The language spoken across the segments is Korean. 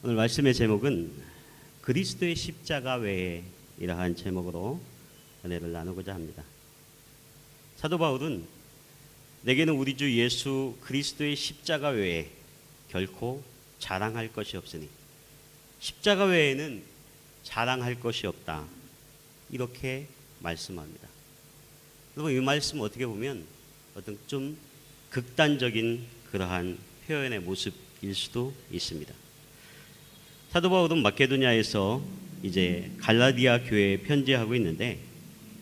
오늘 말씀의 제목은 그리스도의 십자가 외에 이러한 제목으로 은혜를 나누고자 합니다. 사도 바울은 내게는 우리 주 예수 그리스도의 십자가 외에 결코 자랑할 것이 없으니 십자가 외에는 자랑할 것이 없다, 이렇게 말씀합니다. 여러분, 이 말씀 어떻게 보면 어떤 좀 극단적인 그러한 표현의 모습일 수도 있습니다. 사도 바울은 마케도냐에서 이제 갈라디아 교회에 편지하고 있는데,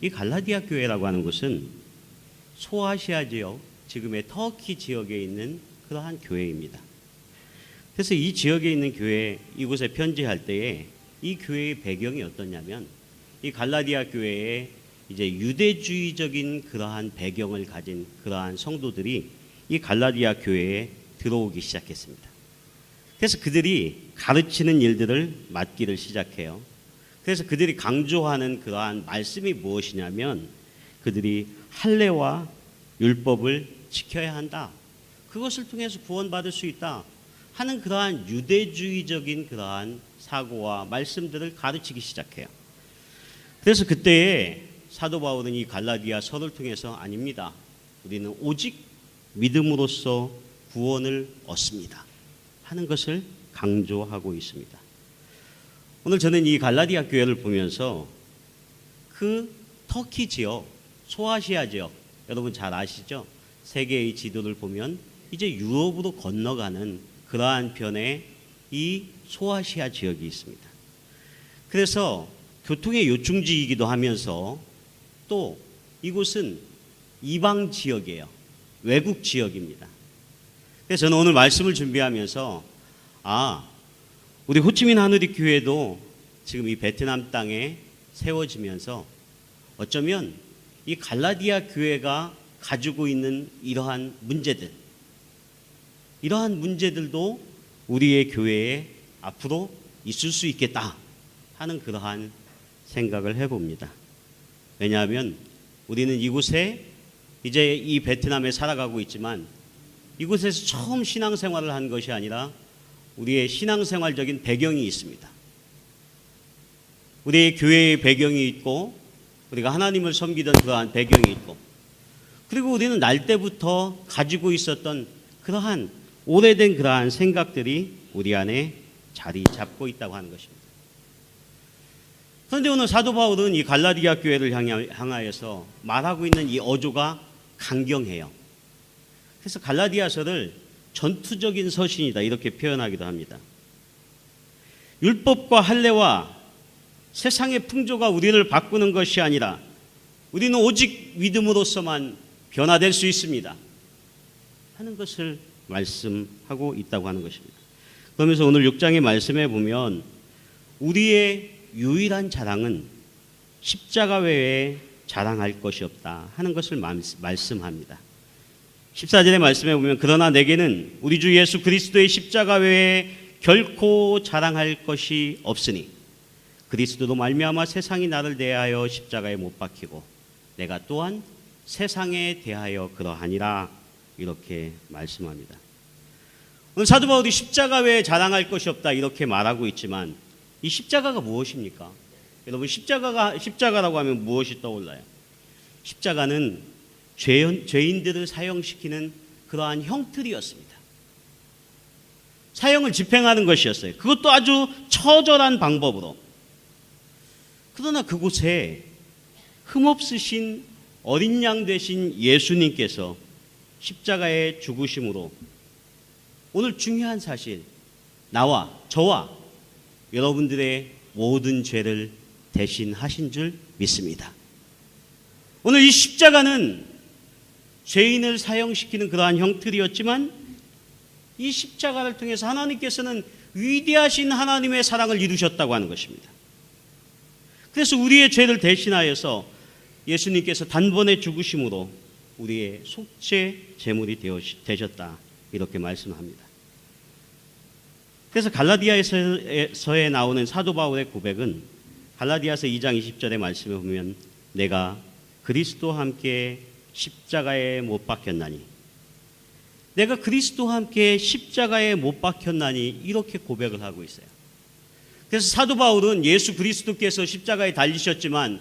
이 갈라디아 교회라고 하는 곳은 소아시아 지역, 지금의 터키 지역에 있는 그러한 교회입니다. 그래서 이 지역에 있는 교회, 이곳에 편지할 때에 이 교회의 배경이 어떠냐면, 이 갈라디아 교회에 이제 유대주의적인 그러한 배경을 가진 그러한 성도들이 이 갈라디아 교회에 들어오기 시작했습니다. 그래서 그들이 가르치는 일들을 맡기를 시작해요. 그래서 그들이 강조하는 그러한 말씀이 무엇이냐면, 그들이 할례와 율법을 지켜야 한다, 그것을 통해서 구원받을 수 있다 하는 그러한 유대주의적인 그러한 사고와 말씀들을 가르치기 시작해요. 그래서 그때에 사도 바울은 이 갈라디아서를 통해서 아닙니다, 우리는 오직 믿음으로써 구원을 얻습니다 하는 것을 강조하고 있습니다. 오늘 저는 이 갈라디아 교회를 보면서 그 터키 지역, 소아시아 지역, 여러분 잘 아시죠? 세계의 지도를 보면 이제 유럽으로 건너가는 그러한 편에 이 소아시아 지역이 있습니다. 그래서 교통의 요충지이기도 하면서 또 이곳은 이방 지역이에요. 외국 지역입니다. 그래서 저는 오늘 말씀을 준비하면서 우리 호치민 하누리 교회도 지금 이 베트남 땅에 세워지면서 어쩌면 이 갈라디아 교회가 가지고 있는 이러한 문제들도 우리의 교회에 앞으로 있을 수 있겠다 하는 그러한 생각을 해봅니다. 왜냐하면 우리는 이곳에 이제 이 베트남에 살아가고 있지만, 이곳에서 처음 신앙생활을 한 것이 아니라 우리의 신앙생활적인 배경이 있습니다. 우리의 교회의 배경이 있고, 우리가 하나님을 섬기던 그러한 배경이 있고, 그리고 우리는 날 때부터 가지고 있었던 그러한 오래된 그러한 생각들이 우리 안에 자리 잡고 있다고 하는 것입니다. 그런데 오늘 사도 바울은 이 갈라디아 교회를 향하여서 말하고 있는 이 어조가 강경해요. 그래서 갈라디아서를 전투적인 서신이다, 이렇게 표현하기도 합니다. 율법과 할례와 세상의 풍조가 우리를 바꾸는 것이 아니라 우리는 오직 믿음으로서만 변화될 수 있습니다 하는 것을 말씀하고 있다고 하는 것입니다. 그러면서 오늘 6장의 말씀에 보면 우리의 유일한 자랑은 십자가 외에 자랑할 것이 없다 하는 것을 말씀합니다. 14절의 말씀에 보면 그러나 내게는 우리 주 예수 그리스도의 십자가 외에 결코 자랑할 것이 없으니 그리스도로 말미암아 세상이 나를 대하여 십자가에 못 박히고 내가 또한 세상에 대하여 그러하니라, 이렇게 말씀합니다. 오늘 사도 바울이 십자가 외에 자랑할 것이 없다 이렇게 말하고 있지만, 이 십자가가 무엇입니까? 여러분, 십자가라고 하면 무엇이 떠올라요? 십자가는 죄인들을 사형시키는 그러한 형틀이었습니다. 사형을 집행하는 것이었어요. 그것도 아주 처절한 방법으로. 그러나 그곳에 흠없으신 어린 양 되신 예수님께서 십자가에 죽으심으로 오늘 중요한 사실, 나와 저와 여러분들의 모든 죄를 대신하신 줄 믿습니다. 오늘 이 십자가는 죄인을 사형시키는 그러한 형틀이었지만, 이 십자가를 통해서 하나님께서는 위대하신 하나님의 사랑을 이루셨다고 하는 것입니다. 그래서 우리의 죄를 대신하여서 예수님께서 단번에 죽으심으로 우리의 속죄 제물이 되셨다, 이렇게 말씀합니다. 그래서 갈라디아서에 나오는 사도 바울의 고백은 갈라디아서 2장 20절의 말씀에 보면 내가 그리스도와 함께 십자가에 못 박혔나니 내가 그리스도와 함께 십자가에 못 박혔나니 이렇게 고백을 하고 있어요. 그래서 사도 바울은 예수 그리스도께서 십자가에 달리셨지만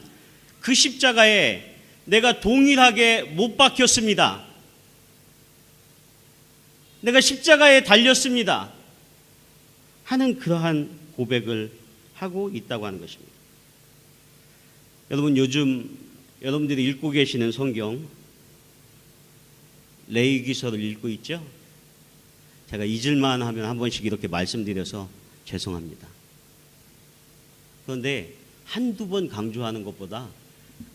그 십자가에 내가 동일하게 못 박혔습니다. 내가 십자가에 달렸습니다 하는 그러한 고백을 하고 있다고 하는 것입니다. 여러분, 요즘 여러분들이 읽고 계시는 성경 레위기서를 읽고 있죠? 제가 잊을만 하면 한 번씩 이렇게 말씀드려서 죄송합니다. 그런데 한두 번 강조하는 것보다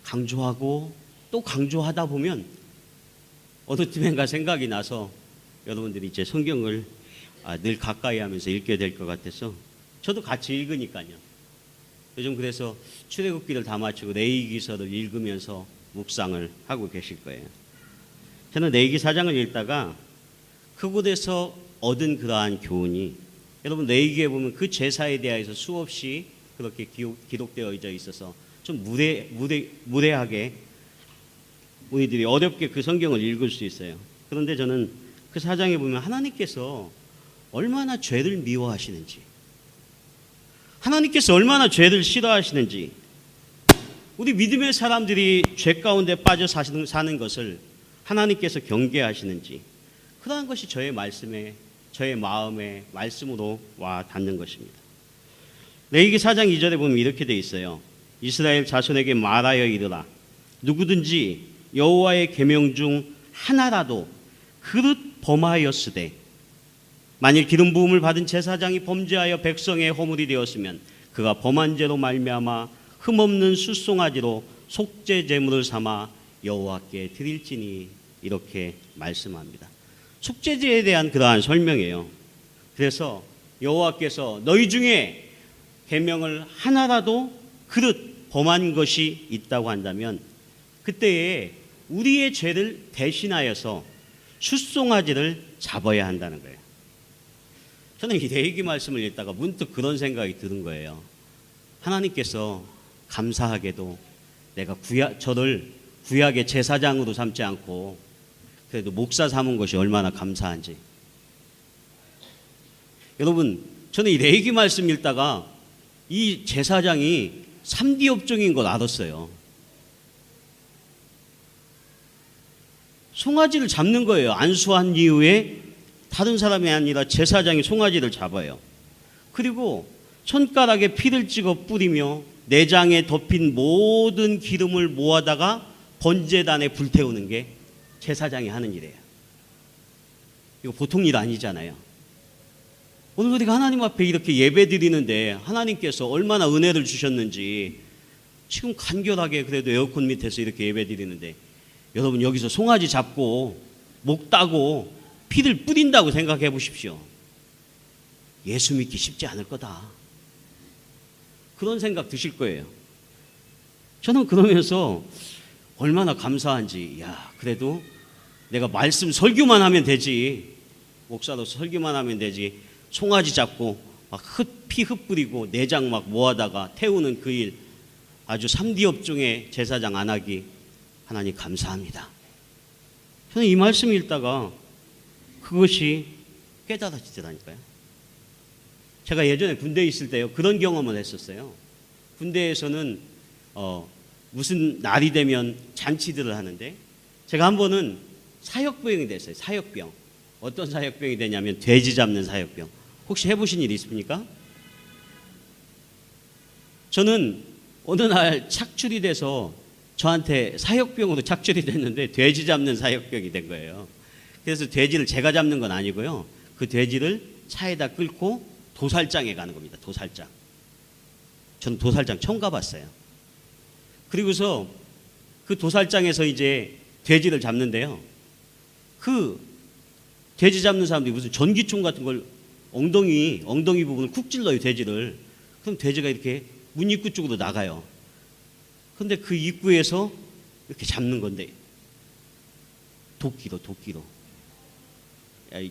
강조하고 또 강조하다 보면 어느 쯤엔가 생각이 나서 여러분들이 이제 성경을 늘 가까이 하면서 읽게 될 것 같아서 저도 같이 읽으니까요. 요즘 그래서 출애굽기를 다 마치고 레위기서를 읽으면서 묵상을 하고 계실 거예요. 저는 레위기 4장을 읽다가 그곳에서 얻은 그러한 교훈이, 여러분 레위기에 보면 그 제사에 대해서 수없이 그렇게 기록되어 있어서 좀 무례하게 우리들이 어렵게 그 성경을 읽을 수 있어요. 그런데 저는 그 4장에 보면 하나님께서 얼마나 죄를 미워하시는지, 하나님께서 얼마나 죄를 싫어하시는지, 우리 믿음의 사람들이 죄 가운데 빠져 사는 것을 하나님께서 경계하시는지, 그러한 것이 저의 말씀에, 저의 마음에 말씀으로 와 닿는 것입니다. 레위기 4장 2절에 보면 이렇게 돼 있어요. 이스라엘 자손에게 말하여 이르라. 누구든지 여호와의 계명 중 하나라도 그릇 범하였으되 만일 기름 부음을 받은 제사장이 범죄하여 백성의 허물이 되었으면 그가 범한 죄로 말미암아 흠없는 숫송아지로 속죄 제물을 삼아 여호와께 드릴지니, 이렇게 말씀합니다. 속죄제에 대한 그러한 설명이에요. 그래서 여호와께서 너희 중에 계명을 하나라도 그릇 범한 것이 있다고 한다면 그때에 우리의 죄를 대신하여서 숫송아지를 잡아야 한다는 거예요. 저는 이 레위기 말씀을 읽다가 문득 그런 생각이 드는 거예요. 하나님께서 감사하게도 내가 저를 구약의 제사장으로 삼지 않고 그래도 목사 삼은 것이 얼마나 감사한지. 여러분, 저는 이 레위기 말씀 읽다가 이 제사장이 3D 업종인 걸 알았어요. 송아지를 잡는 거예요. 안수한 이후에 다른 사람이 아니라 제사장이 송아지를 잡아요. 그리고 손가락에 피를 찍어 뿌리며 내장에 덮인 모든 기름을 모아다가 번제단에 불태우는 게 제사장이 하는 일이에요. 이거 보통 일 아니잖아요. 오늘 우리가 하나님 앞에 이렇게 예배 드리는데 하나님께서 얼마나 은혜를 주셨는지, 지금 간결하게 그래도 에어컨 밑에서 이렇게 예배 드리는데 여러분 여기서 송아지 잡고 목 따고 피를 뿌린다고 생각해 보십시오. 예수 믿기 쉽지 않을 거다, 그런 생각 드실 거예요. 저는 그러면서 얼마나 감사한지, 야, 그래도 내가 말씀 설교만 하면 되지, 목사로서 설교만 하면 되지, 송아지 잡고 막 피 흩뿌리고 내장 막 모아다가 태우는 그 일, 아주 3D 업종의 제사장 안 하기, 하나님 감사합니다. 저는 이 말씀 읽다가 그것이 깨달아지더라니까요. 제가 예전에 군대에 있을 때요, 그런 경험을 했었어요. 군대에서는 무슨 날이 되면 잔치들을 하는데 제가 한 번은 사역병이 됐어요. 사역병. 어떤 사역병이 되냐면 돼지 잡는 사역병. 혹시 해보신 일 있습니까? 저는 어느 날 착출이 돼서 저한테 사역병으로 착출이 됐는데 돼지 잡는 사역병이 된 거예요. 그래서 돼지를 제가 잡는 건 아니고요, 그 돼지를 차에다 끌고 도살장에 가는 겁니다. 도살장. 저는 도살장 처음 가봤어요. 그리고서 그 도살장에서 이제 돼지를 잡는데요, 그 돼지 잡는 사람들이 무슨 전기총 같은 걸 엉덩이 부분을 쿡 찔러요, 돼지를. 그럼 돼지가 이렇게 문 입구 쪽으로 나가요. 그런데 그 입구에서 이렇게 잡는 건데 도끼로.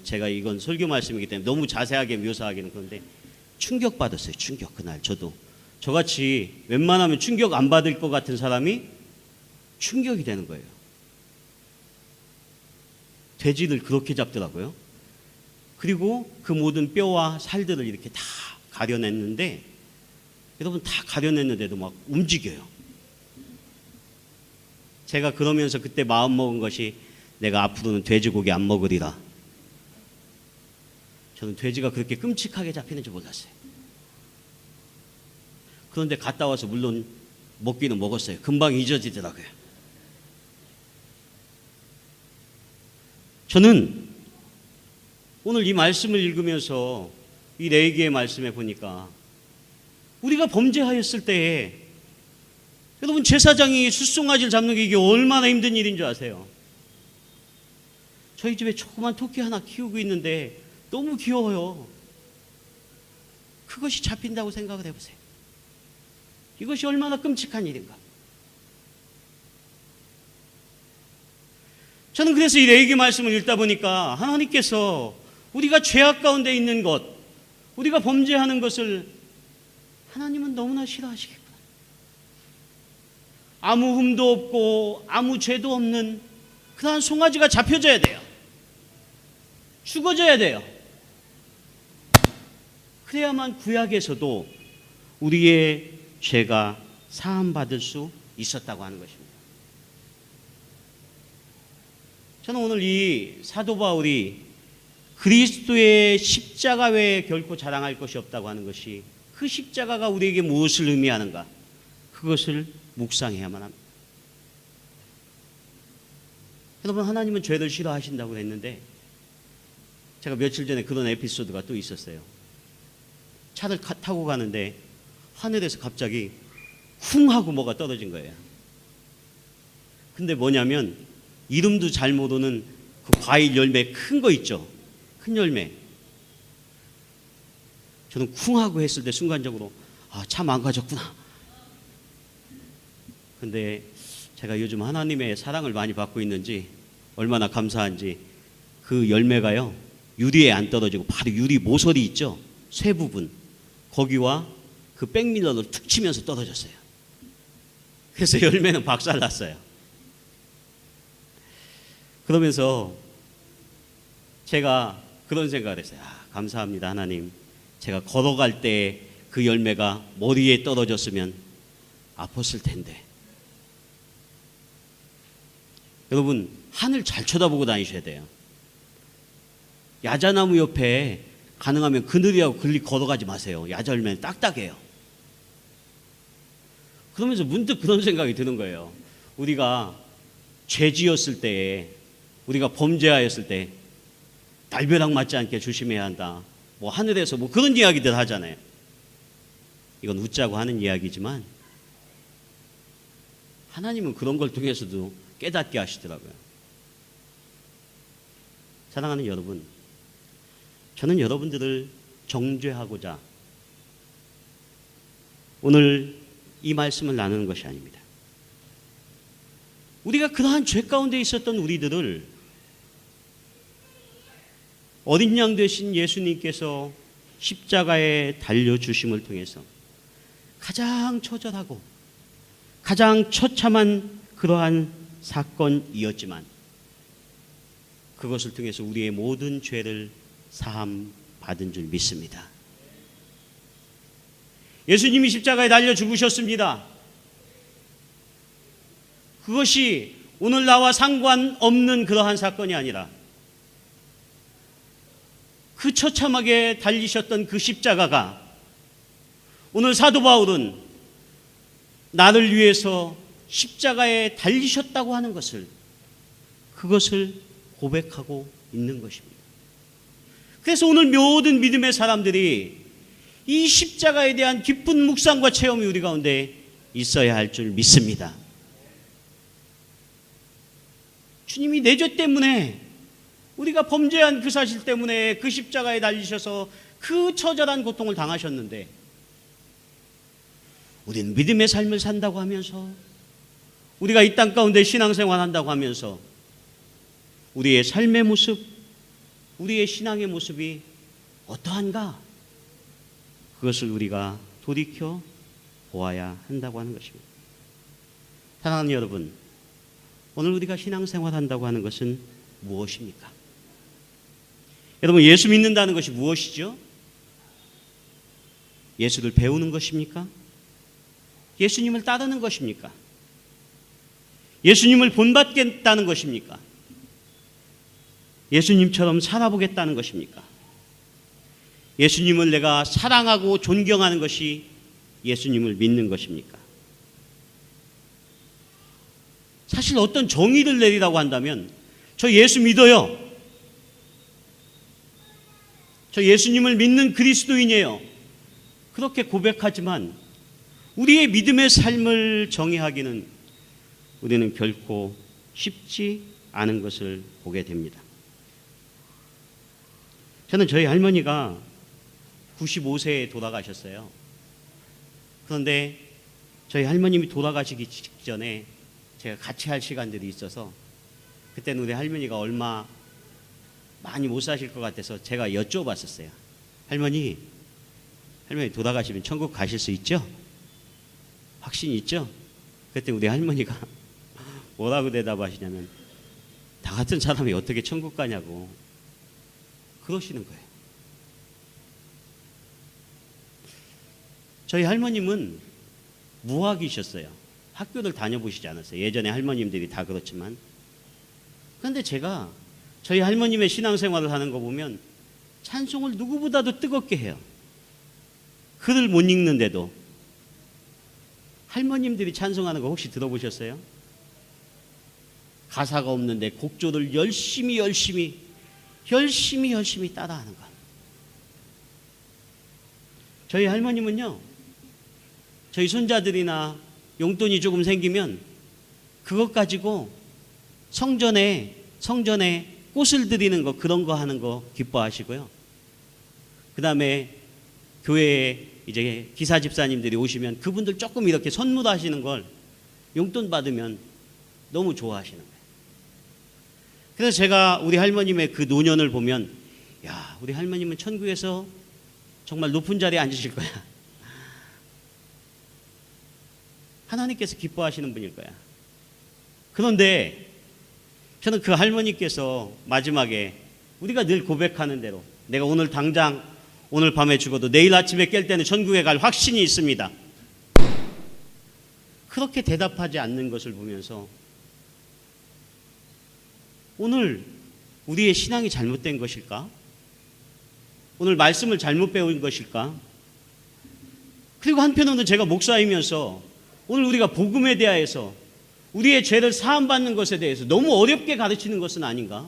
제가 이건 설교 말씀이기 때문에 너무 자세하게 묘사하기는 그런데 충격받았어요. 충격. 그날 저도 저같이 웬만하면 충격 안 받을 것 같은 사람이 충격이 되는 거예요. 돼지를 그렇게 잡더라고요. 그리고 그 모든 뼈와 살들을 이렇게 다 가려냈는데, 여러분, 다 가려냈는데도 막 움직여요. 제가 그러면서 그때 마음먹은 것이, 내가 앞으로는 돼지고기 안 먹으리라. 저는 돼지가 그렇게 끔찍하게 잡히는 줄 몰랐어요. 그런데 갔다 와서 물론 먹기는 먹었어요. 금방 잊어지더라고요. 저는 오늘 이 말씀을 읽으면서 이 레위기의 말씀에 보니까, 우리가 범죄하였을 때에 여러분, 제사장이 숫송아지를 잡는 게 이게 얼마나 힘든 일인 줄 아세요? 저희 집에 조그만 토끼 하나 키우고 있는데 너무 귀여워요. 그것이 잡힌다고 생각을 해보세요. 이것이 얼마나 끔찍한 일인가. 저는 그래서 이 레위기 말씀을 읽다 보니까 하나님께서 우리가 죄악 가운데 있는 것, 우리가 범죄하는 것을 하나님은 너무나 싫어하시겠구나. 아무 흠도 없고 아무 죄도 없는 그러한 송아지가 잡혀져야 돼요. 죽어져야 돼요. 그래야만 구약에서도 우리의 죄가 사함받을 수 있었다고 하는 것입니다. 저는 오늘 이 사도 바울이 그리스도의 십자가 외에 결코 자랑할 것이 없다고 하는 것이, 그 십자가가 우리에게 무엇을 의미하는가, 그것을 묵상해야만 합니다. 여러분, 하나님은 죄를 싫어하신다고 했는데, 제가 며칠 전에 그런 에피소드가 또 있었어요. 차를 타고 가는데 하늘에서 갑자기 쿵 하고 뭐가 떨어진 거예요. 근데 뭐냐면, 이름도 잘 모르는 그 과일 열매 큰 거 있죠. 큰 열매. 저는 쿵 하고 했을 때 순간적으로, 차 망가졌구나. 근데 제가 요즘 하나님의 사랑을 많이 받고 있는지 얼마나 감사한지, 그 열매가요, 유리에 안 떨어지고 바로 유리 모서리 있죠, 쇠 부분, 거기와 그 백밀러를 툭 치면서 떨어졌어요. 그래서 열매는 박살났어요. 그러면서 제가 그런 생각을 했어요. 감사합니다 하나님, 제가 걸어갈 때 그 열매가 머리에 떨어졌으면 아팠을 텐데. 여러분, 하늘 잘 쳐다보고 다니셔야 돼요. 야자나무 옆에 가능하면 그늘이하고 글리 걸어가지 마세요. 야자열매는 딱딱해요. 그러면서 문득 그런 생각이 드는 거예요. 우리가 죄 지었을 때에, 우리가 범죄하였을 때 날벼락 맞지 않게 조심해야 한다, 뭐 하늘에서 뭐 그런 이야기들 하잖아요. 이건 웃자고 하는 이야기지만 하나님은 그런 걸 통해서도 깨닫게 하시더라고요. 사랑하는 여러분, 저는 여러분들을 정죄하고자 오늘 이 말씀을 나누는 것이 아닙니다. 우리가 그러한 죄 가운데 있었던 우리들을 어린 양 되신 예수님께서 십자가에 달려주심을 통해서 가장 처절하고 가장 처참한 그러한 사건이었지만, 그것을 통해서 우리의 모든 죄를 사함 받은 줄 믿습니다. 예수님이 십자가에 달려 죽으셨습니다. 그것이 오늘 나와 상관없는 그러한 사건이 아니라, 그 처참하게 달리셨던 그 십자가가 오늘 사도 바울은 나를 위해서 십자가에 달리셨다고 하는 것을, 그것을 고백하고 있는 것입니다. 그래서 오늘 모든 믿음의 사람들이 이 십자가에 대한 깊은 묵상과 체험이 우리 가운데 있어야 할 줄 믿습니다. 주님이 내 죄 때문에, 우리가 범죄한 그 사실 때문에 그 십자가에 달리셔서 그 처절한 고통을 당하셨는데, 우리는 믿음의 삶을 산다고 하면서, 우리가 이 땅 가운데 신앙생활 한다고 하면서 우리의 삶의 모습, 우리의 신앙의 모습이 어떠한가, 그것을 우리가 돌이켜 보아야 한다고 하는 것입니다. 사랑하는 여러분, 오늘 우리가 신앙생활 한다고 하는 것은 무엇입니까? 여러분, 예수 믿는다는 것이 무엇이죠? 예수를 배우는 것입니까? 예수님을 따르는 것입니까? 예수님을 본받겠다는 것입니까? 예수님처럼 살아보겠다는 것입니까? 예수님을 내가 사랑하고 존경하는 것이 예수님을 믿는 것입니까? 사실 어떤 정의를 내리라고 한다면 저 예수 믿어요. 저 예수님을 믿는 그리스도인이에요. 그렇게 고백하지만 우리의 믿음의 삶을 정의하기는 우리는 결코 쉽지 않은 것을 보게 됩니다. 저는 저희 할머니가 95세에 돌아가셨어요. 그런데 저희 할머님이 돌아가시기 직전에 제가 같이 할 시간들이 있어서 그때는 우리 할머니가 얼마 많이 못 사실 것 같아서 제가 여쭤봤었어요. 할머니 돌아가시면 천국 가실 수 있죠? 확신 있죠? 그때 우리 할머니가 뭐라고 대답하시냐면 나 같은 사람이 어떻게 천국 가냐고 그러시는 거예요. 저희 할머님은 무학이셨어요. 학교를 다녀보시지 않았어요. 예전에 할머님들이 다 그렇지만. 그런데 제가 저희 할머님의 신앙생활을 하는 거 보면 찬송을 누구보다도 뜨겁게 해요. 글을 못 읽는데도. 할머님들이 찬송하는 거 혹시 들어보셨어요? 가사가 없는데 곡조를 열심히 따라하는 것. 저희 할머님은요, 저희 손자들이나 용돈이 조금 생기면 그것 가지고 성전에 꽃을 드리는 거, 그런 거 하는 거 기뻐하시고요. 그 다음에 교회에 이제 기사 집사님들이 오시면 그분들 조금 이렇게 선물하시는 걸 용돈 받으면 너무 좋아하시는 거예요. 그래서 제가 우리 할머님의 그 노년을 보면, 야, 우리 할머님은 천국에서 정말 높은 자리에 앉으실 거야. 하나님께서 기뻐하시는 분일 거야. 그런데 저는 그 할머니께서 마지막에 우리가 늘 고백하는 대로 내가 오늘 당장 오늘 밤에 죽어도 내일 아침에 깰 때는 천국에 갈 확신이 있습니다. 그렇게 대답하지 않는 것을 보면서 오늘 우리의 신앙이 잘못된 것일까? 오늘 말씀을 잘못 배운 것일까? 그리고 한편으로는 제가 목사이면서 오늘 우리가 복음에 대하여서 우리의 죄를 사함받는 것에 대해서 너무 어렵게 가르치는 것은 아닌가?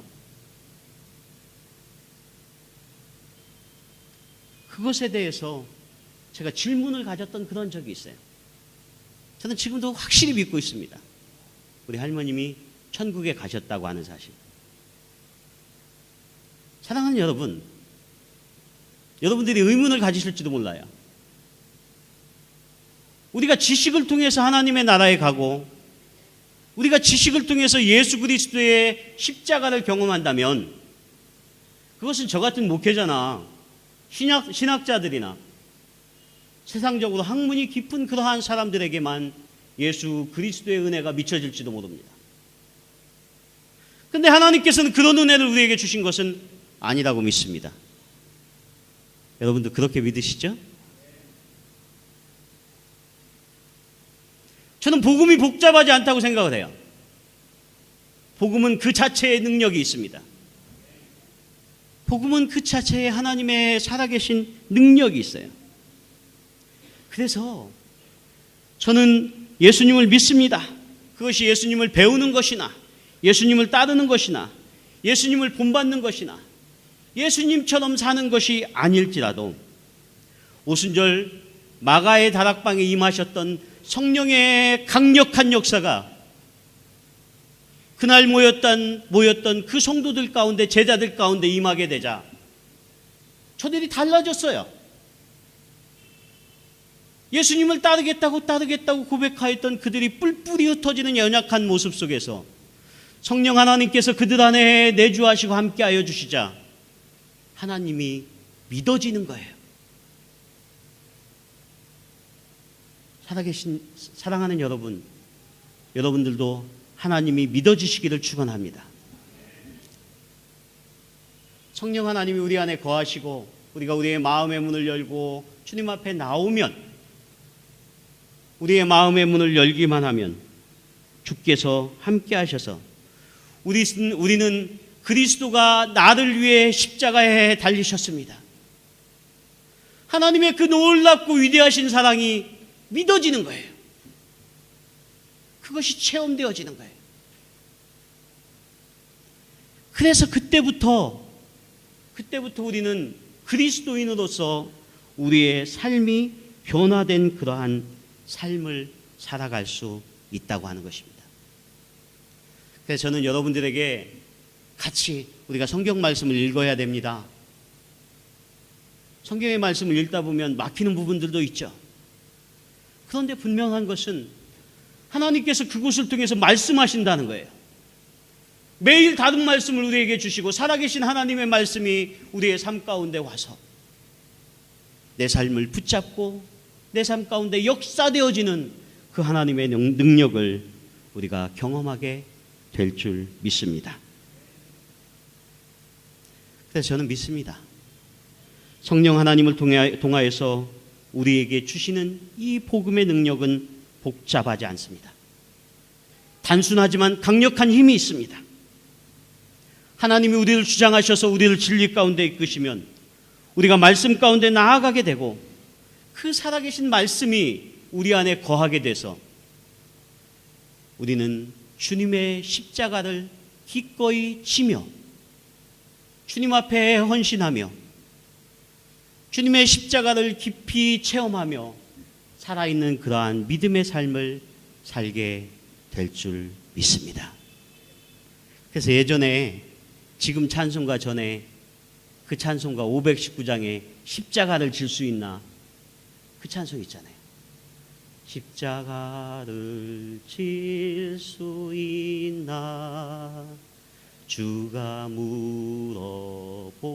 그것에 대해서 제가 질문을 가졌던 그런 적이 있어요. 저는 지금도 확실히 믿고 있습니다. 우리 할머님이 천국에 가셨다고 하는 사실. 사랑하는 여러분, 여러분들이 의문을 가지실지도 몰라요. 우리가 지식을 통해서 하나님의 나라에 가고 우리가 지식을 통해서 예수 그리스도의 십자가를 경험한다면 그것은 저 같은 목회자나 신학자들이나 세상적으로 학문이 깊은 그러한 사람들에게만 예수 그리스도의 은혜가 미쳐질지도 모릅니다. 그런데 하나님께서는 그런 은혜를 우리에게 주신 것은 아니라고 믿습니다. 여러분도 그렇게 믿으시죠? 저는 복음이 복잡하지 않다고 생각을 해요. 복음은 그 자체의 능력이 있습니다. 복음은 그 자체에 하나님의 살아계신 능력이 있어요. 그래서 저는 예수님을 믿습니다. 그것이 예수님을 배우는 것이나 예수님을 따르는 것이나 예수님을 본받는 것이나 예수님처럼 사는 것이 아닐지라도 오순절 마가의 다락방에 임하셨던 성령의 강력한 역사가 그날 모였던 그 성도들 가운데, 제자들 가운데 임하게 되자 저들이 달라졌어요. 예수님을 따르겠다고 고백하였던 그들이 뿔뿔이 흩어지는 연약한 모습 속에서 성령 하나님께서 그들 안에 내주하시고 함께하여 주시자 하나님이 믿어지는 거예요. 살아계신 사랑하는 여러분, 여러분들도 하나님이 믿어지시기를 축원합니다. 성령 하나님이 우리 안에 거하시고 우리가 우리의 마음의 문을 열고 주님 앞에 나오면, 우리의 마음의 문을 열기만 하면 주께서 함께 하셔서 우리는 그리스도가 나를 위해 십자가에 달리셨습니다. 하나님의 그 놀랍고 위대하신 사랑이 믿어지는 거예요. 그것이 체험되어지는 거예요. 그래서 그때부터 우리는 그리스도인으로서 우리의 삶이 변화된 그러한 삶을 살아갈 수 있다고 하는 것입니다. 그래서 저는 여러분들에게 같이 우리가 성경 말씀을 읽어야 됩니다. 성경의 말씀을 읽다 보면 막히는 부분들도 있죠. 그런데 분명한 것은 하나님께서 그곳을 통해서 말씀하신다는 거예요. 매일 다른 말씀을 우리에게 주시고 살아계신 하나님의 말씀이 우리의 삶 가운데 와서 내 삶을 붙잡고 내 삶 가운데 역사되어지는 그 하나님의 능력을 우리가 경험하게 될 줄 믿습니다. 그래서 저는 믿습니다. 성령 하나님을 통하여서 우리에게 주시는 이 복음의 능력은 복잡하지 않습니다. 단순하지만 강력한 힘이 있습니다. 하나님이 우리를 주장하셔서 우리를 진리 가운데 이끄시면 우리가 말씀 가운데 나아가게 되고 그 살아계신 말씀이 우리 안에 거하게 돼서 우리는 주님의 십자가를 기꺼이 지며 주님 앞에 헌신하며 주님의 십자가를 깊이 체험하며 살아있는 그러한 믿음의 삶을 살게 될 줄 믿습니다. 그래서 예전에 지금 찬송가 전에 그 찬송가 519장에 십자가를 질 수 있나, 그 찬송 있잖아요. 십자가를 질 수 있나 주가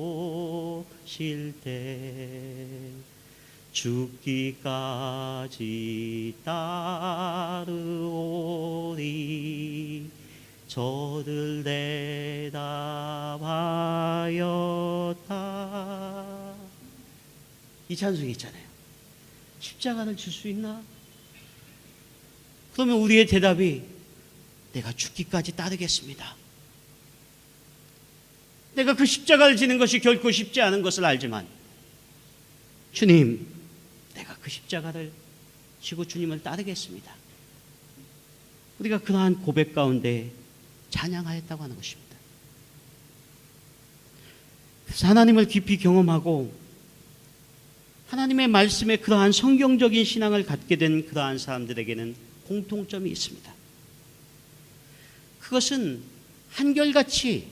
물어보실 때 죽기까지 따르오리 저들 대답하였다. 이 찬송이 있잖아요. 십자가를 질 수 있나? 그러면 우리의 대답이 내가 죽기까지 따르겠습니다. 내가 그 십자가를 지는 것이 결코 쉽지 않은 것을 알지만 주님, 내가 그 십자가를 지고 주님을 따르겠습니다. 우리가 그러한 고백 가운데 찬양하였다고 하는 것입니다. 그래서 하나님을 깊이 경험하고 하나님의 말씀에 그러한 성경적인 신앙을 갖게 된 그러한 사람들에게는 공통점이 있습니다. 그것은 한결같이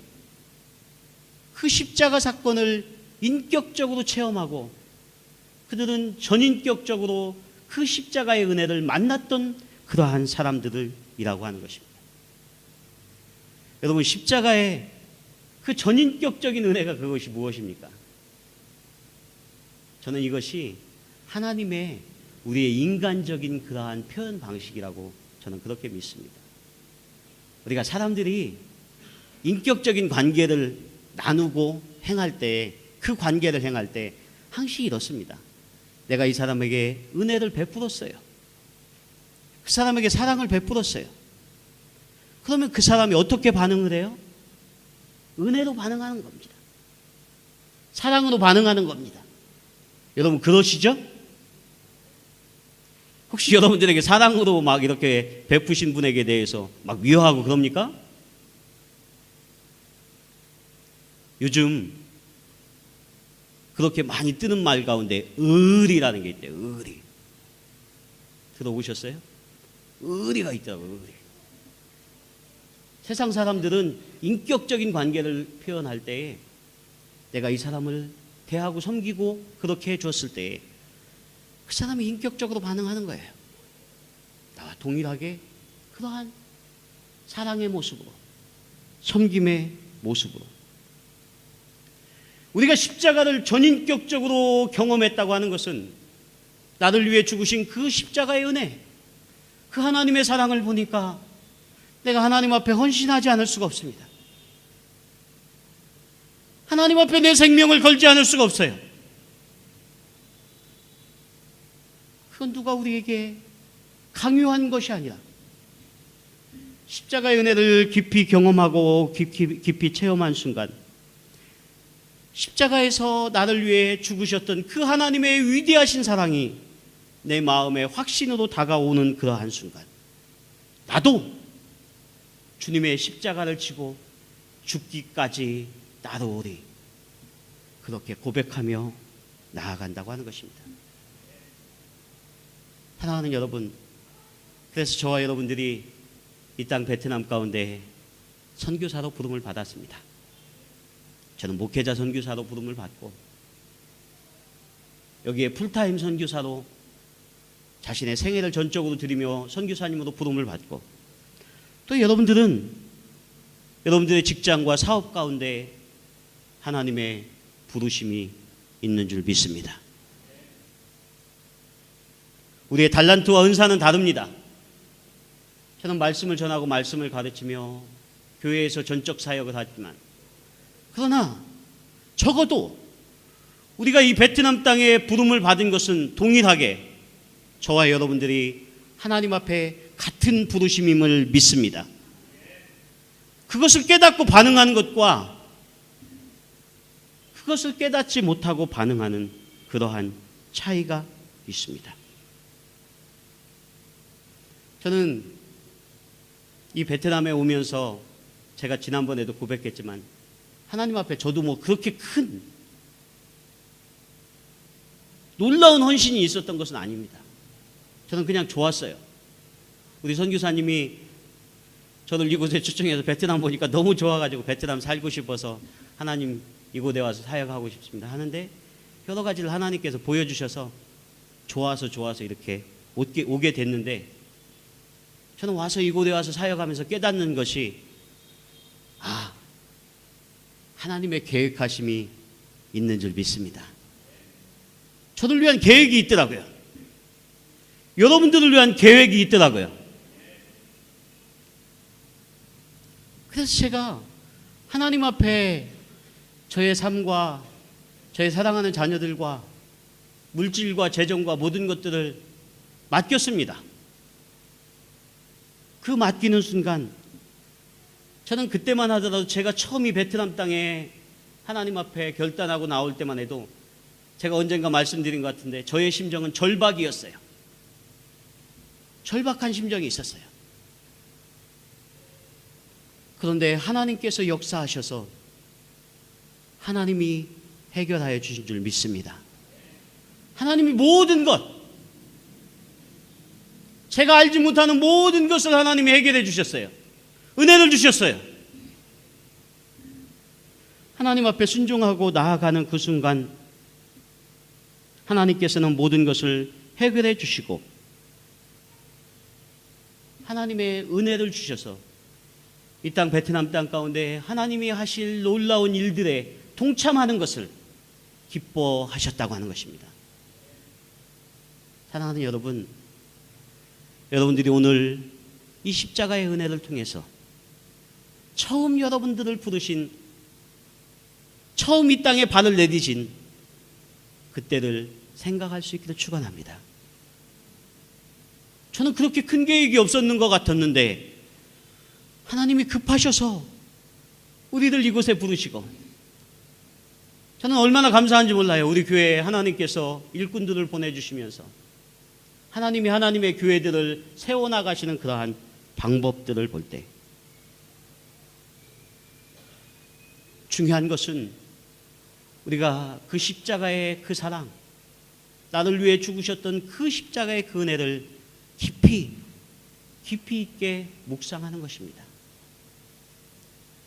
그 십자가 사건을 인격적으로 체험하고 그들은 전인격적으로 그 십자가의 은혜를 만났던 그러한 사람들이라고 하는 것입니다. 여러분, 십자가의 그 전인격적인 은혜가 그것이 무엇입니까? 저는 이것이 하나님의 우리의 인간적인 그러한 표현 방식이라고 저는 그렇게 믿습니다. 우리가 사람들이 인격적인 관계를 나누고 행할 때, 그 관계를 행할 때 항상 이렇습니다. 내가 이 사람에게 은혜를 베풀었어요. 그 사람에게 사랑을 베풀었어요. 그러면 그 사람이 어떻게 반응을 해요? 은혜로 반응하는 겁니다. 사랑으로 반응하는 겁니다. 여러분 그러시죠? 혹시 여러분들에게 사랑으로 막 이렇게 베푸신 분에게 대해서 막 미워하고 그럽니까? 요즘 그렇게 많이 뜨는 말 가운데 의리라는 게 있대요. 의리. 들어보셨어요? 의리가 있다고요. 의리. 세상 사람들은 인격적인 관계를 표현할 때에 내가 이 사람을 대하고 섬기고 그렇게 해줬을 때에 그 사람이 인격적으로 반응하는 거예요. 나와 동일하게 그러한 사랑의 모습으로, 섬김의 모습으로. 우리가 십자가를 전인격적으로 경험했다고 하는 것은 나를 위해 죽으신 그 십자가의 은혜, 그 하나님의 사랑을 보니까 내가 하나님 앞에 헌신하지 않을 수가 없습니다. 하나님 앞에 내 생명을 걸지 않을 수가 없어요. 그건 누가 우리에게 강요한 것이 아니라 십자가의 은혜를 깊이 경험하고 깊이 체험한 순간, 십자가에서 나를 위해 죽으셨던 그 하나님의 위대하신 사랑이 내 마음에 확신으로 다가오는 그러한 순간, 나도 주님의 십자가를 지고 죽기까지 따르오리, 그렇게 고백하며 나아간다고 하는 것입니다. 사랑하는 여러분, 그래서 저와 여러분들이 이 땅 베트남 가운데 선교사로 부름을 받았습니다. 저는 목회자 선교사로 부름을 받고 여기에 풀타임 선교사로 자신의 생애를 전적으로 드리며 선교사님으로 부름을 받고, 또 여러분들은 여러분들의 직장과 사업 가운데 하나님의 부르심이 있는 줄 믿습니다. 우리의 달란트와 은사는 다릅니다. 저는 말씀을 전하고 말씀을 가르치며 교회에서 전적 사역을 하지만, 그러나 적어도 우리가 이 베트남 땅에 부름을 받은 것은 동일하게 저와 여러분들이 하나님 앞에 같은 부르심임을 믿습니다. 그것을 깨닫고 반응하는 것과 그것을 깨닫지 못하고 반응하는 그러한 차이가 있습니다. 저는 이 베트남에 오면서 제가 지난번에도 고백했지만 하나님 앞에 저도 뭐 그렇게 큰 놀라운 헌신이 있었던 것은 아닙니다. 저는 그냥 좋았어요. 우리 선교사님이 저를 이곳에 초청해서 베트남 보니까 너무 좋아가지고 베트남 살고 싶어서 하나님 이곳에 와서 사역하고 싶습니다 하는데, 여러 가지를 하나님께서 보여주셔서 좋아서 이렇게 오게 됐는데, 저는 와서 이곳에 와서 사역하면서 깨닫는 것이, 하나님의 계획하심이 있는 줄 믿습니다. 저를 위한 계획이 있더라고요. 여러분들을 위한 계획이 있더라고요. 그래서 제가 하나님 앞에 저의 삶과 저의 사랑하는 자녀들과 물질과 재정과 모든 것들을 맡겼습니다. 그 맡기는 순간 저는 그때만 하더라도, 제가 처음 이 베트남 땅에 하나님 앞에 결단하고 나올 때만 해도 제가 언젠가 말씀드린 것 같은데 저의 심정은 절박이었어요. 절박한 심정이 있었어요. 그런데 하나님께서 역사하셔서 하나님이 해결하여 주신 줄 믿습니다. 하나님이 모든 것, 제가 알지 못하는 모든 것을 하나님이 해결해 주셨어요. 은혜를 주셨어요. 하나님 앞에 순종하고 나아가는 그 순간 하나님께서는 모든 것을 해결해 주시고 하나님의 은혜를 주셔서 이 땅 베트남 땅 가운데 하나님이 하실 놀라운 일들에 동참하는 것을 기뻐하셨다고 하는 것입니다. 사랑하는 여러분, 여러분들이 오늘 이 십자가의 은혜를 통해서 처음 여러분들을 부르신, 처음 이 땅에 발을 내디진 그때를 생각할 수 있기를 축원합니다. 저는 그렇게 큰 계획이 없었는 것 같았는데 하나님이 급하셔서 우리들 이곳에 부르시고, 저는 얼마나 감사한지 몰라요. 우리 교회에 하나님께서 일꾼들을 보내주시면서 하나님이 하나님의 교회들을 세워나가시는 그러한 방법들을 볼 때, 중요한 것은 우리가 그 십자가의 그 사랑, 나를 위해 죽으셨던 그 십자가의 그 은혜를 깊이 있게 묵상하는 것입니다.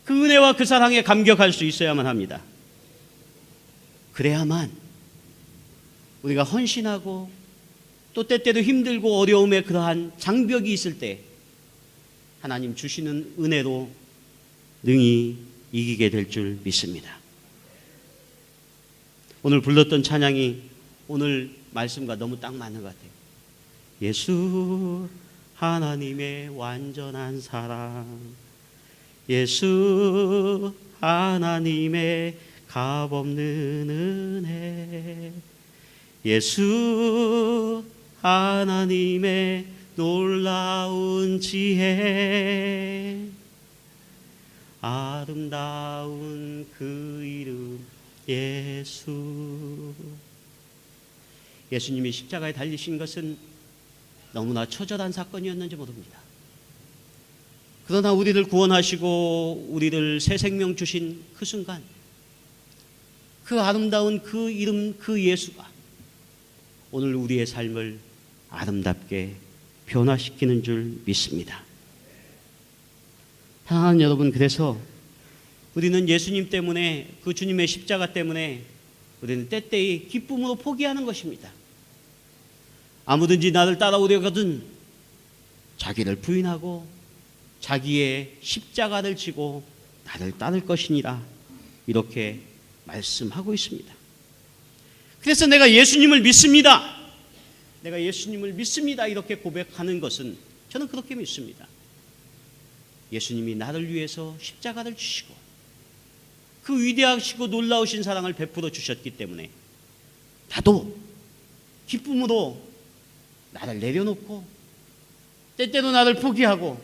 그 은혜와 그 사랑에 감격할 수 있어야만 합니다. 그래야만 우리가 헌신하고 또 때때로 힘들고 어려움에 그러한 장벽이 있을 때 하나님 주시는 은혜로 능히 이기게 될 줄 믿습니다. 오늘 불렀던 찬양이 오늘 말씀과 너무 딱 맞는 것 같아요. 예수 하나님의 완전한 사랑, 예수 하나님의 값없는 은혜. 예수 하나님의 놀라운 지혜, 아름다운 그 이름 예수. 예수님이 십자가에 달리신 것은 너무나 처절한 사건이었는지 모릅니다. 그러나 우리를 구원하시고 우리를 새 생명 주신 그 순간, 그 아름다운 그 이름 그 예수가 오늘 우리의 삶을 아름답게 변화시키는 줄 믿습니다. 사랑하는 여러분, 그래서 우리는 예수님 때문에, 그 주님의 십자가 때문에 우리는 때때히 기쁨으로 포기하는 것입니다. 아무든지 나를 따라오려거든 자기를 부인하고 자기의 십자가를 지고 나를 따를 것이니라, 이렇게 말씀하고 있습니다. 그래서 내가 예수님을 믿습니다, 내가 예수님을 믿습니다, 이렇게 고백하는 것은 저는 그렇게 믿습니다. 예수님이 나를 위해서 십자가를 주시고 그 위대하시고 놀라우신 사랑을 베풀어 주셨기 때문에 나도 기쁨으로 나를 내려놓고 때때로 나를 포기하고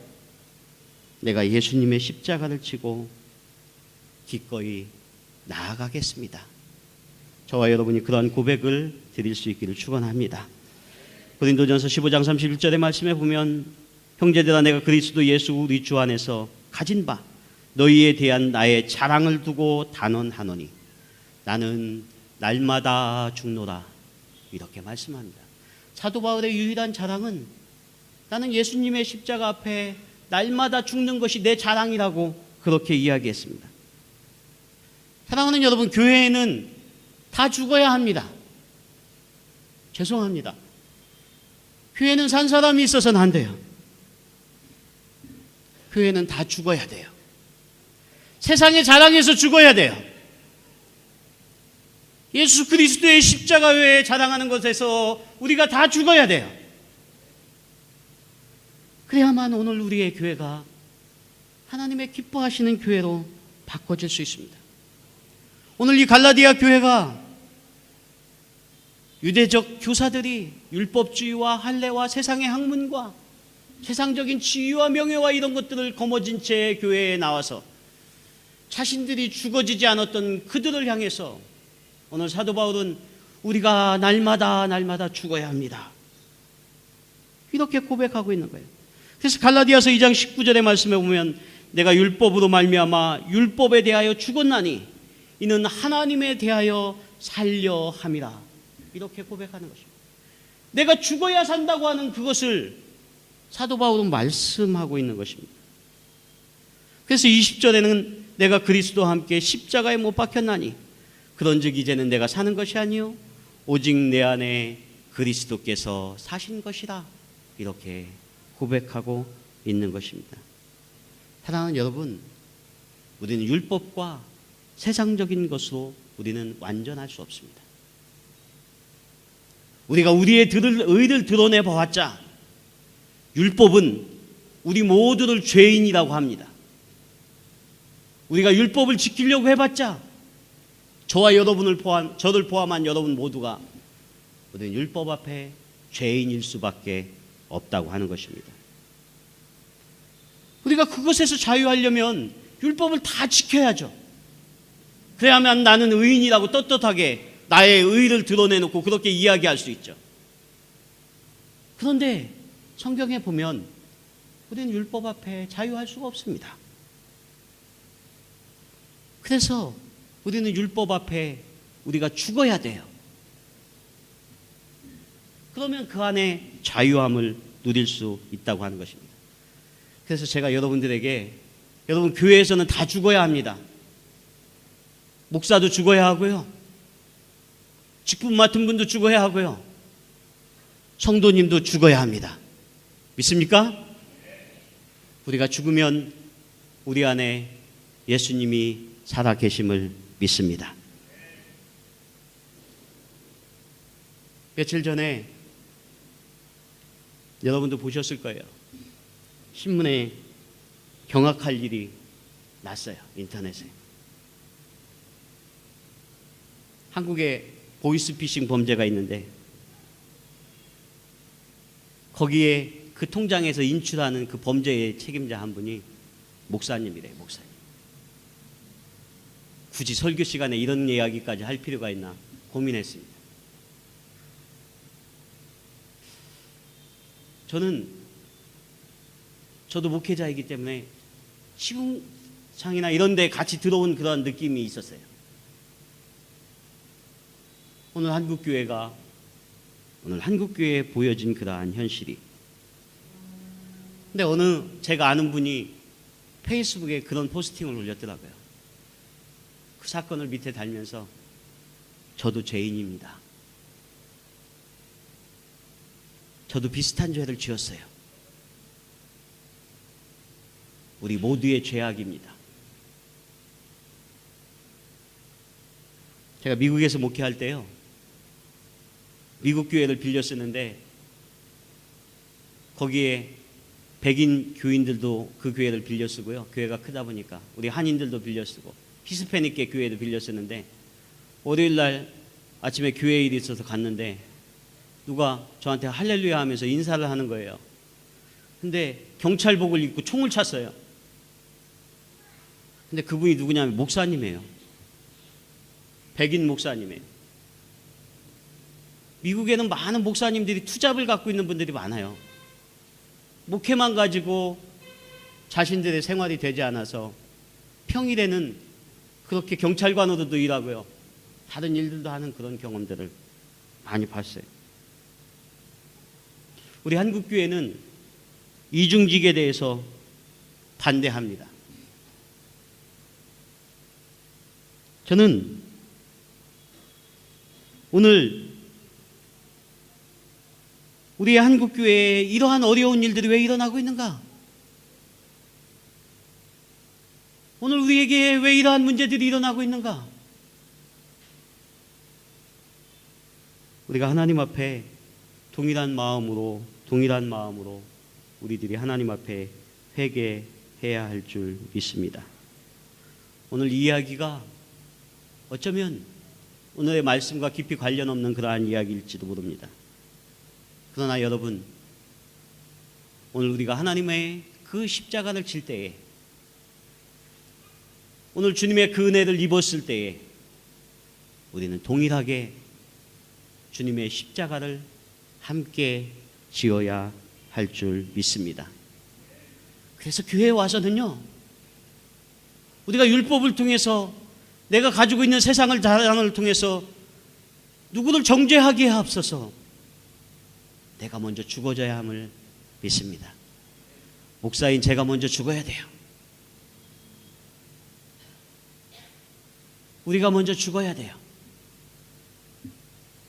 내가 예수님의 십자가를 지고 기꺼이 나아가겠습니다. 저와 여러분이 그러한 고백을 드릴 수 있기를 축원합니다. 고린도전서 15장 31절의 말씀에 보면, 형제들아 내가 그리스도 예수 우리 주 안에서 가진 바 너희에 대한 나의 자랑을 두고 단언하노니 나는 날마다 죽노라, 이렇게 말씀합니다. 사도 바울의 유일한 자랑은 나는 예수님의 십자가 앞에 날마다 죽는 것이 내 자랑이라고 그렇게 이야기했습니다. 사랑하는 여러분, 교회에는 다 죽어야 합니다. 죄송합니다. 교회는 산 사람이 있어서는 안 돼요. 교회는 다 죽어야 돼요. 세상의 자랑에서 죽어야 돼요. 예수 그리스도의 십자가 외에 자랑하는 것에서 우리가 다 죽어야 돼요. 그래야만 오늘 우리의 교회가 하나님의 기뻐하시는 교회로 바꿔질 수 있습니다. 오늘 이 갈라디아 교회가 유대적 교사들이 율법주의와 할례와 세상의 학문과 세상적인 지위와 명예와 이런 것들을 거머쥔 채 교회에 나와서 자신들이 죽어지지 않았던 그들을 향해서 오늘 사도 바울은 우리가 날마다 죽어야 합니다, 이렇게 고백하고 있는 거예요. 그래서 갈라디아서 2장 19절의 말씀에 보면, 내가 율법으로 말미암아 율법에 대하여 죽었나니 이는 하나님에 대하여 살려 함이라, 이렇게 고백하는 것입니다. 내가 죽어야 산다고 하는 그것을 사도 바울은 말씀하고 있는 것입니다. 그래서 20절에는 내가 그리스도와 함께 십자가에 못 박혔나니 그런즉 이제는 내가 사는 것이 아니요 오직 내 안에 그리스도께서 사신 것이라, 이렇게 고백하고 있는 것입니다. 사랑하는 여러분, 우리는 율법과 세상적인 것으로 우리는 완전할 수 없습니다. 우리가 우리의 의를 드러내 보았자 율법은 우리 모두를 죄인이라고 합니다. 우리가 율법을 지키려고 해봤자 저와 저를 포함한 여러분 모두가 우리는 율법 앞에 죄인일 수밖에 없다고 하는 것입니다. 우리가 그것에서 자유하려면 율법을 다 지켜야죠. 그래야만 나는 의인이라고 떳떳하게 나의 의를 드러내놓고 그렇게 이야기할 수 있죠. 그런데 성경에 보면 우리는 율법 앞에 자유할 수가 없습니다. 그래서 우리는 율법 앞에 우리가 죽어야 돼요. 그러면 그 안에 자유함을 누릴 수 있다고 하는 것입니다. 그래서 제가 여러분들에게, 여러분 교회에서는 다 죽어야 합니다. 목사도 죽어야 하고요, 직분 맡은 분도 죽어야 하고요, 성도님도 죽어야 합니다. 믿습니까? 우리가 죽으면 우리 안에 예수님이 살아 계심을 믿습니다. 며칠 전에 여러분도 보셨을 거예요. 신문에 경악할 일이 났어요. 인터넷에. 한국에 보이스피싱 범죄가 있는데 거기에 그 통장에서 인출하는 그 범죄의 책임자 한 분이 목사님이래요. 목사님. 굳이 설교 시간에 이런 이야기까지 할 필요가 있나 고민했습니다. 저도 목회자이기 때문에 시궁창이나 이런 데 같이 들어온 그런 느낌이 있었어요. 오늘 한국교회에 보여진 그러한 현실이. 근데 어느 제가 아는 분이 페이스북에 그런 포스팅을 올렸더라고요. 그 사건을 밑에 달면서 저도 죄인입니다. 저도 비슷한 죄를 지었어요. 우리 모두의 죄악입니다. 제가 미국에서 목회할 때요, 미국 교회를 빌려 쓰는데 거기에 백인 교인들도 그 교회를 빌려 쓰고요. 교회가 크다 보니까 우리 한인들도 빌려 쓰고 히스패닉계 교회도 빌려 쓰는데 월요일 날 아침에 교회 일이 있어서 갔는데 누가 저한테 할렐루야 하면서 인사를 하는 거예요. 근데 경찰복을 입고 총을 찼어요. 근데 그분이 누구냐면 목사님이에요. 백인 목사님이에요. 미국에는 많은 목사님들이 투잡을 갖고 있는 분들이 많아요. 목회만 가지고 자신들의 생활이 되지 않아서 평일에는 그렇게 경찰관으로도 일하고요, 다른 일들도 하는 그런 경험들을 많이 봤어요. 우리 한국교회는 이중직에 대해서 반대합니다. 저는 오늘 우리 한국교회에 이러한 어려운 일들이 왜 일어나고 있는가? 오늘 우리에게 왜 이러한 문제들이 일어나고 있는가? 우리가 하나님 앞에 동일한 마음으로 우리들이 하나님 앞에 회개해야 할 줄 믿습니다. 오늘 이 이야기가 어쩌면 오늘의 말씀과 깊이 관련 없는 그러한 이야기일지도 모릅니다. 그러나 여러분, 오늘 우리가 하나님의 그 십자가를 질 때에, 오늘 주님의 그 은혜를 입었을 때에 우리는 동일하게 주님의 십자가를 함께 지어야 할 줄 믿습니다. 그래서 교회에 와서는요, 우리가 율법을 통해서 내가 가지고 있는 세상을 자랑을 통해서 누구를 정죄하기에 앞서서 내가 먼저 죽어져야 함을 믿습니다. 목사인 제가 먼저 죽어야 돼요. 우리가 먼저 죽어야 돼요.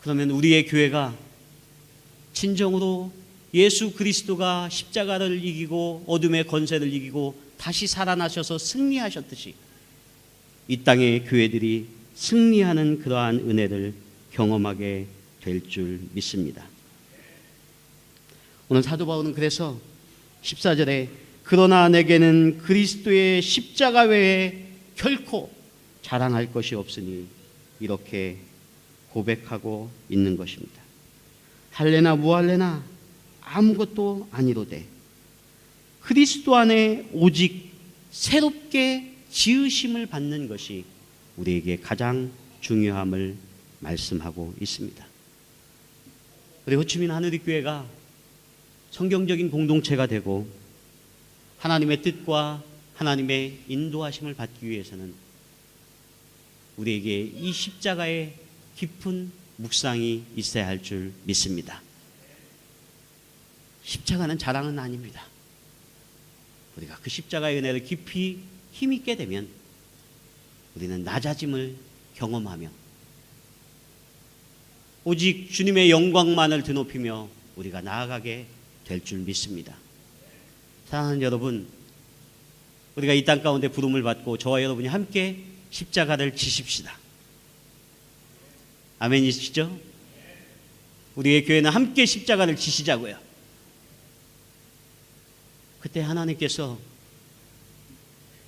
그러면 우리의 교회가 진정으로 예수 그리스도가 십자가를 이기고 어둠의 권세를 이기고 다시 살아나셔서 승리하셨듯이 이 땅의 교회들이 승리하는 그러한 은혜를 경험하게 될 줄 믿습니다. 오늘 사도 바울은 그래서 14절에 그러나 내게는 그리스도의 십자가 외에 결코 자랑할 것이 없으니 이렇게 고백하고 있는 것입니다. 할래나 무할래나 아무것도 아니로되 그리스도 안에 오직 새롭게 지으심을 받는 것이 우리에게 가장 중요함을 말씀하고 있습니다. 우리 호치민 하늘교회가 성경적인 공동체가 되고 하나님의 뜻과 하나님의 인도하심을 받기 위해서는 우리에게 이 십자가의 깊은 묵상이 있어야 할 줄 믿습니다. 십자가는 자랑은 아닙니다. 우리가 그 십자가의 은혜를 깊이 힘있게 되면 우리는 낮아짐을 경험하며 오직 주님의 영광만을 드높이며 우리가 나아가게 될 줄 믿습니다. 사랑하는 여러분, 우리가 이 땅 가운데 부름을 받고 저와 여러분이 함께 십자가를 지십시다. 아멘이시죠? 우리의 교회는 함께 십자가를 지시자고요. 그때 하나님께서,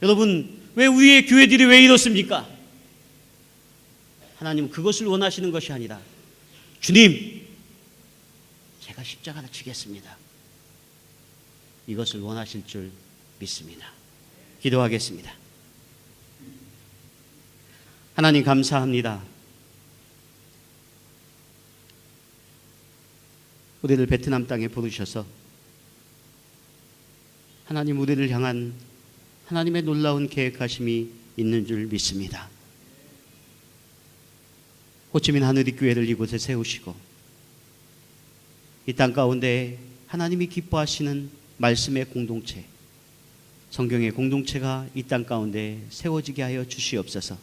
여러분, 왜 우리의 교회들이 왜 이렇습니까? 하나님은 그것을 원하시는 것이 아니라 주님, 제가 십자가를 지겠습니다. 이것을 원하실 줄 믿습니다. 기도하겠습니다. 하나님 감사합니다. 우리를 베트남 땅에 부르셔서 하나님 우리를 향한 하나님의 놀라운 계획하심이 있는 줄 믿습니다. 호치민 하늘이교회를 이곳에 세우시고 이 땅 가운데 하나님이 기뻐하시는 말씀의 공동체, 성경의 공동체가 이 땅 가운데 세워지게 하여 주시옵소서.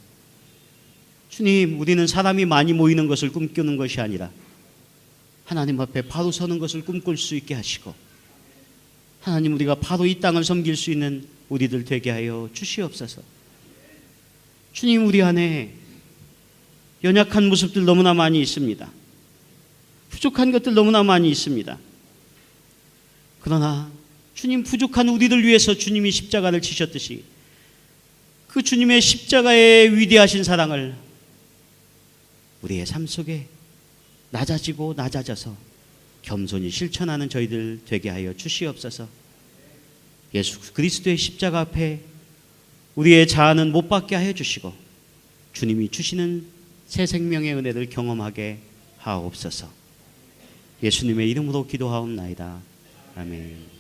주님, 우리는 사람이 많이 모이는 것을 꿈꾸는 것이 아니라 하나님 앞에 바로 서는 것을 꿈꿀 수 있게 하시고, 하나님, 우리가 바로 이 땅을 섬길 수 있는 우리들 되게 하여 주시옵소서. 주님, 우리 안에 연약한 모습들 너무나 많이 있습니다. 부족한 것들 너무나 많이 있습니다. 그러나 주님, 부족한 우리를 위해서 주님이 십자가를 지셨듯이 그 주님의 십자가의 위대하신 사랑을 우리의 삶 속에 낮아지고 낮아져서 겸손히 실천하는 저희들 되게 하여 주시옵소서. 예수 그리스도의 십자가 앞에 우리의 자아는 못 박게 하여 주시고 주님이 주시는 새 생명의 은혜를 경험하게 하옵소서. 예수님의 이름으로 기도하옵나이다. 아멘.